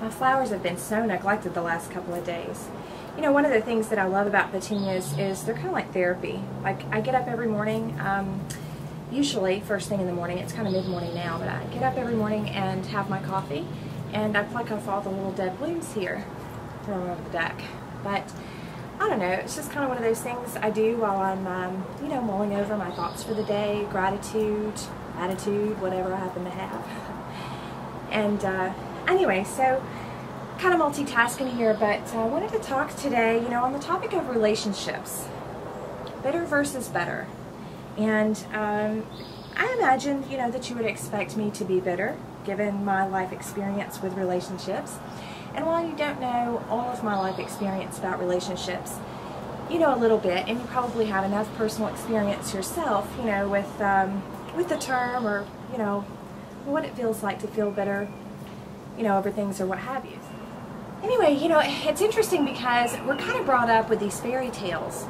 My flowers have been so neglected the last couple of days. You know, one of the things that I love about petunias is they're kind of like therapy. Like, I get up every morning, usually first thing in the morning. It's kind of mid-morning now, but I get up every morning and have my coffee, and I pluck off all the little dead blooms here, throw them over the deck. But I don't know, it's just kind of one of those things I do while I'm, you know, mulling over my thoughts for the day, gratitude, attitude, whatever I happen to have. And anyway, so kind of multitasking here, but I wanted to talk today, you know, on the topic of relationships, bitter versus better. And I imagine, you know, that you would expect me to be bitter, given my life experience with relationships. And while you don't know all of my life experience about relationships, you know a little bit, and you probably have enough personal experience yourself, you know, with the term, or, you know, what it feels like to feel bitter, you know, over things or what have you. Anyway, you know, it's interesting because we're kind of brought up with these fairy tales,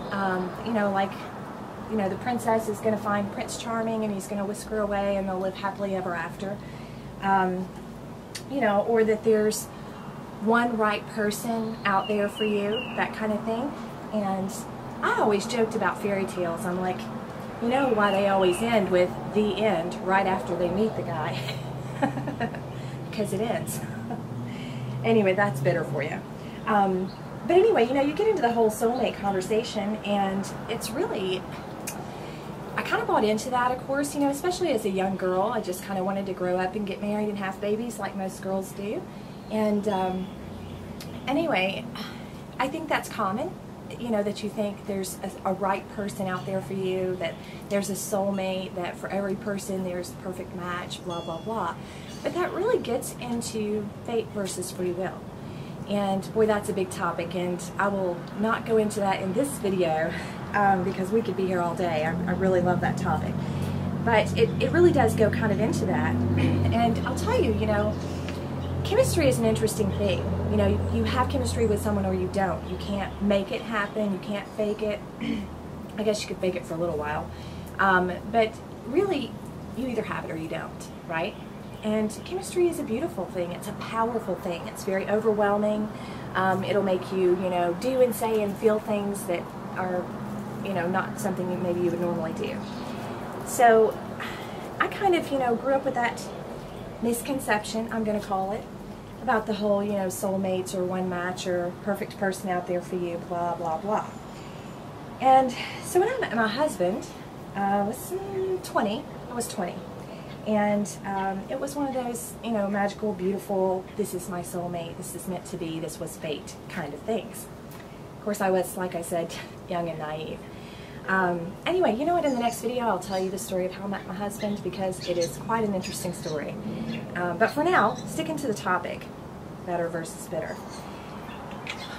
you know, like, you know, the princess is going to find Prince Charming and he's going to whisk her away and they'll live happily ever after, you know, or that there's one right person out there for you, that kind of thing. And I always joked about fairy tales. I'm like, you know why they always end with the end right after they meet the guy? Because it ends. Anyway, that's bitter for you. But anyway, you know, you get into the whole soulmate conversation, and it's really, I kind of bought into that, of course, you know, especially as a young girl. I just kind of wanted to grow up and get married and have babies like most girls do. And anyway, I think that's common, you know, that you think there's a right person out there for you, that there's a soulmate, that for every person there's the perfect match, blah, blah, blah. But that really gets into fate versus free will. And boy, that's a big topic, and I will not go into that in this video because we could be here all day. I really love that topic. But it really does go kind of into that. And I'll tell you, you know, chemistry is an interesting thing. You know, you have chemistry with someone or you don't. You can't make it happen. You can't fake it. I guess you could fake it for a little while. But really, you either have it or you don't, right? And chemistry is a beautiful thing. It's a powerful thing. It's very overwhelming. It'll make you, you know, do and say and feel things that are, you know, not something that maybe you would normally do. So I kind of, you know, grew up with that misconception, I'm going to call it, about the whole, you know, soulmates or one match or perfect person out there for you, blah, blah, blah. And so when I met my husband, I was 20. And it was one of those, you know, magical, beautiful, this is my soulmate, this is meant to be, this was fate kind of things. Of course, I was, like I said, young and naive. Anyway, you know what, in the next video I'll tell you the story of how I met my husband, because it is quite an interesting story. But for now, sticking to the topic, better versus bitter.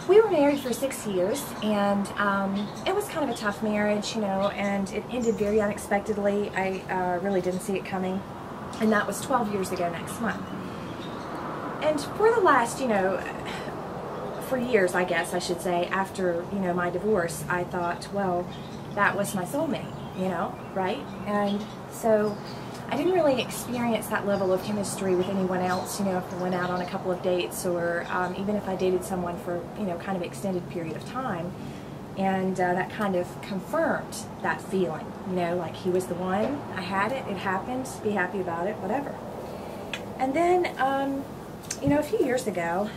We were married for 6 years, and it was kind of a tough marriage, you know, and it ended very unexpectedly. I really didn't see it coming, and that was 12 years ago next month. And for the last, you know, for years, I guess I should say, after, you know, my divorce, I thought, well, that was my soulmate, you know, right? And so I didn't really experience that level of chemistry with anyone else, you know, if I went out on a couple of dates, or even if I dated someone for, you know, kind of extended period of time. And that kind of confirmed that feeling, you know, like he was the one, I had it, it happened, be happy about it, whatever. And then, you know, a few years ago,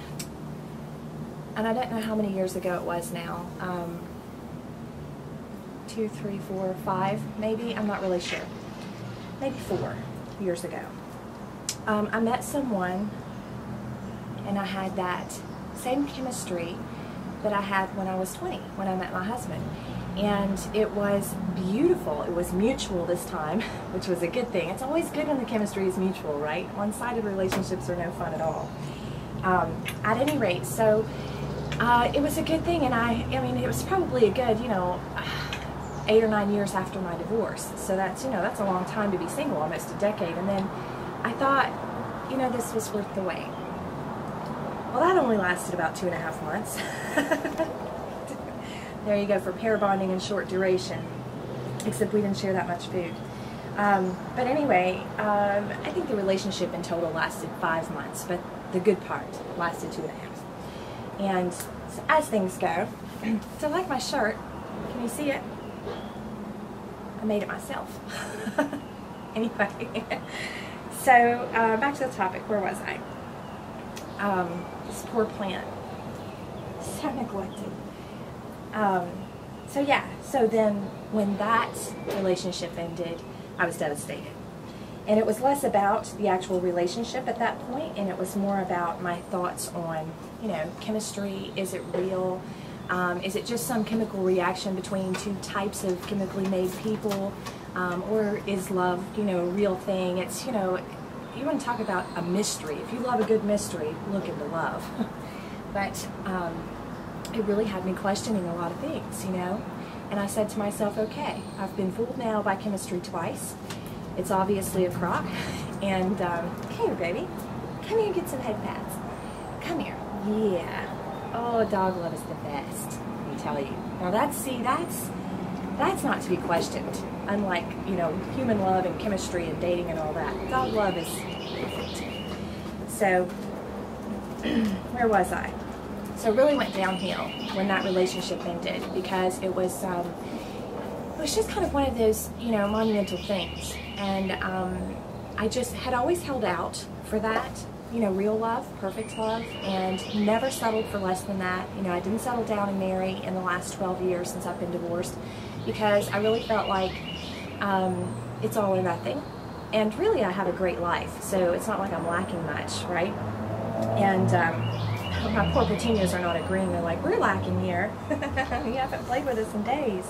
and I don't know how many years ago it was now, 2, 3, 4, 5, maybe, I'm not really sure. Maybe 4 years ago. I met someone, and I had that same chemistry that I had when I was 20, when I met my husband. And it was beautiful. It was mutual this time, which was a good thing. It's always good when the chemistry is mutual, right? One-sided relationships are no fun at all. At any rate, so it was a good thing, and I mean, it was probably a good, you know, 8 or 9 years after my divorce. So that's, you know, that's a long time to be single, almost a decade. And then I thought, you know, this was worth the wait. Well, that only lasted about 2.5 months. There you go for pair bonding and short duration, except we didn't share that much food. But anyway, I think the relationship in total lasted 5 months, but the good part lasted 2.5. And so as things go, so like my shirt, can you see it? I made it myself. Anyway, so back to the topic. Where was I? This poor plant. So neglected. So yeah, so then when that relationship ended, I was devastated. And it was less about the actual relationship at that point, and it was more about my thoughts on, you know, chemistry. Is it real? Is it just some chemical reaction between two types of chemically made people? Or is love, you know, a real thing? It's, you know, you want to talk about a mystery. If you love a good mystery, look into love. But it really had me questioning a lot of things, you know. And I said to myself, okay, I've been fooled now by chemistry twice. It's obviously a crock. And come here, baby. Come here and get some head pads. Come here. Yeah. Oh, dog love is the best, let me tell you. Now that's not to be questioned. Unlike, you know, human love and chemistry and dating and all that. Dog love is perfect. So, where was I? So it really went downhill when that relationship ended, because it was just kind of one of those, you know, monumental things. And I just had always held out for that, you know, real love, perfect love, and never settled for less than that. You know, I didn't settle down and marry in the last 12 years since I've been divorced, because I really felt like it's all or nothing. And really, I have a great life, so it's not like I'm lacking much, right? And my poor petunias are not agreeing. They're like, we're lacking here. You haven't played with us in days.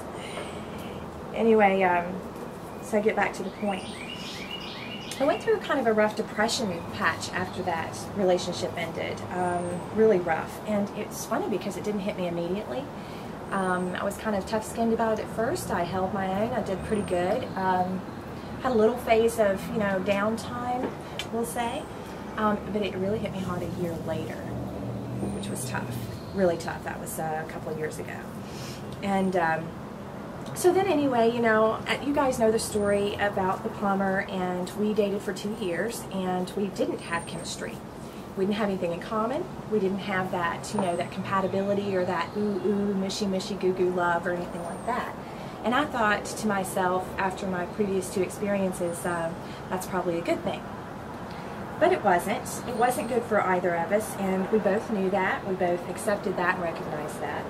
Anyway, so I get back to the point. I went through kind of a rough depression patch after that relationship ended, really rough. And it's funny because it didn't hit me immediately. I was kind of tough-skinned about it at first. I held my own. I did pretty good. Had a little phase of, you know, downtime, we'll say. But it really hit me hard a year later, which was tough, really tough. That was a couple of years ago. And so then anyway, you know, you guys know the story about the plumber, and we dated for 2 years, and we didn't have chemistry. We didn't have anything in common. We didn't have that, you know, that compatibility or that ooh, mushy, mushy, goo-goo love or anything like that. And I thought to myself, after my previous 2 experiences, that's probably a good thing. But it wasn't. It wasn't good for either of us, and we both knew that. We both accepted that and recognized that.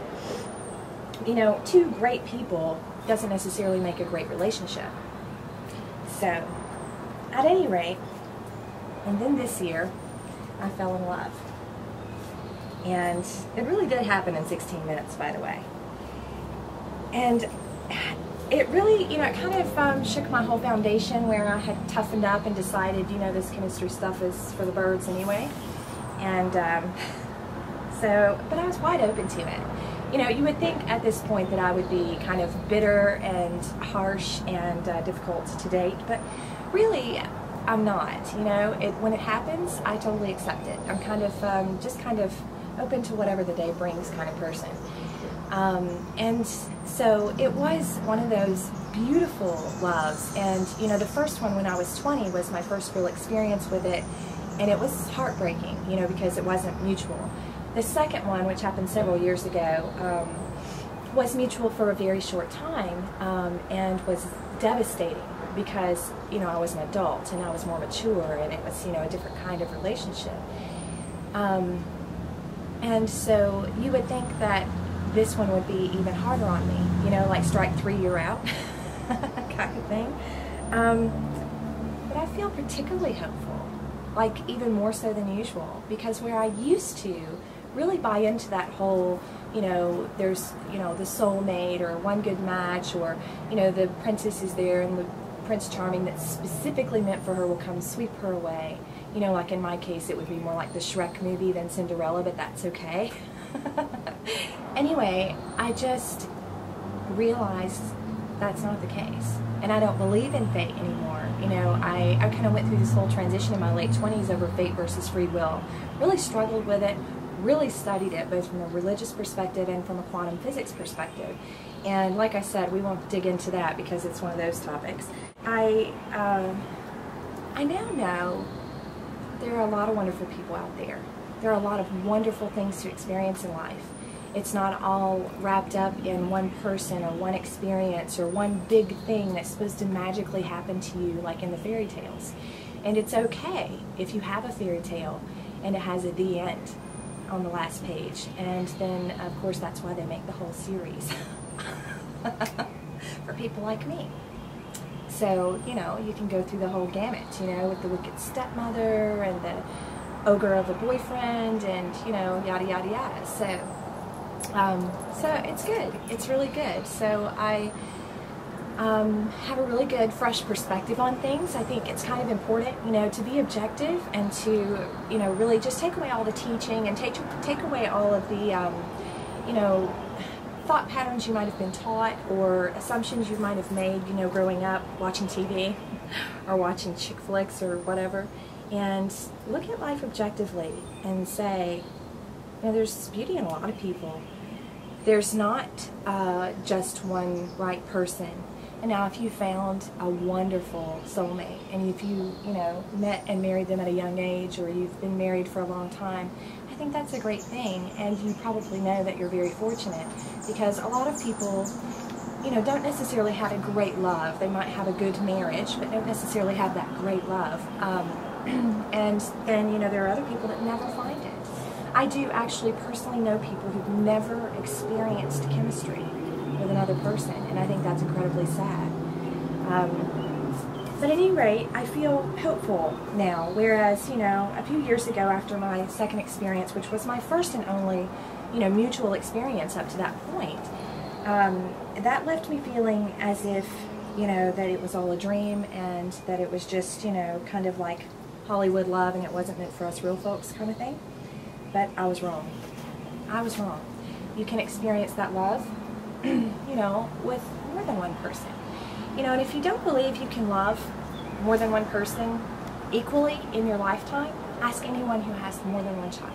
You know, 2 great people doesn't necessarily make a great relationship. So, at any rate, and then this year, I fell in love. And it really did happen in 16 minutes, by the way. And it really, you know, it kind of shook my whole foundation, where I had toughened up and decided, you know, this chemistry stuff is for the birds anyway. And but I was wide open to it. You know, you would think at this point that I would be kind of bitter and harsh and difficult to date, but really I'm not. You know, when it happens, I totally accept it. I'm kind of just kind of open to whatever the day brings kind of person. And so it was one of those beautiful loves. And, you know, the first one when I was 20 was my first real experience with it, and it was heartbreaking, you know, because it wasn't mutual. The second one, which happened several years ago, was mutual for a very short time, and was devastating because, you know, I was an adult and I was more mature, and it was, you know, a different kind of relationship. And so you would think that this one would be even harder on me, you know, like strike 3, you're out kind of thing. But I feel particularly hopeful, like even more so than usual, because where I used to really buy into that whole, you know, there's, you know, the soulmate or one good match, or, you know, the princess is there and the Prince Charming that's specifically meant for her will come sweep her away. You know, like in my case, it would be more like the Shrek movie than Cinderella, but that's okay. Anyway, I just realized that's not the case. And I don't believe in fate anymore. You know, I kind of went through this whole transition in my late 20s over fate versus free will. Really struggled with it, really studied it, both from a religious perspective and from a quantum physics perspective. And like I said, we won't dig into that because it's one of those topics. I now know there are a lot of wonderful people out there. There are a lot of wonderful things to experience in life. It's not all wrapped up in one person or one experience or one big thing that's supposed to magically happen to you like in the fairy tales. And it's okay if you have a fairy tale and it has a the end on the last page. And then, of course, that's why they make the whole series for people like me. So, you know, you can go through the whole gamut, you know, with the wicked stepmother and the ogre of a boyfriend and, you know, yada, yada, yada. So it's good. It's really good. So I have a really good, fresh perspective on things. I think it's kind of important, you know, to be objective and to, you know, really just take away all the teaching and take away all of the, you know, thought patterns you might have been taught or assumptions you might have made, you know, growing up watching TV or watching chick flicks or whatever, and look at life objectively and say, you know, there's beauty in a lot of people. There's not just one right person. And now if you found a wonderful soulmate and if you know, met and married them at a young age or you've been married for a long time, I think that's a great thing, and you probably know that you're very fortunate because a lot of people, you know, don't necessarily have a great love. They might have a good marriage, but don't necessarily have that great love. And then, you know, there are other people that never find it. I do actually personally know people who've never experienced chemistry with another person, and I think that's incredibly sad. But at any rate, I feel hopeful now, whereas, you know, a few years ago after my second experience, which was my first and only, you know, mutual experience up to that point, that left me feeling as if, you know, that it was all a dream and that it was just, you know, kind of like Hollywood love and it wasn't meant for us real folks kind of thing. But I was wrong. I was wrong. You can experience that love, you know, with more than one person. You know, and if you don't believe you can love more than one person equally in your lifetime, ask anyone who has more than one child.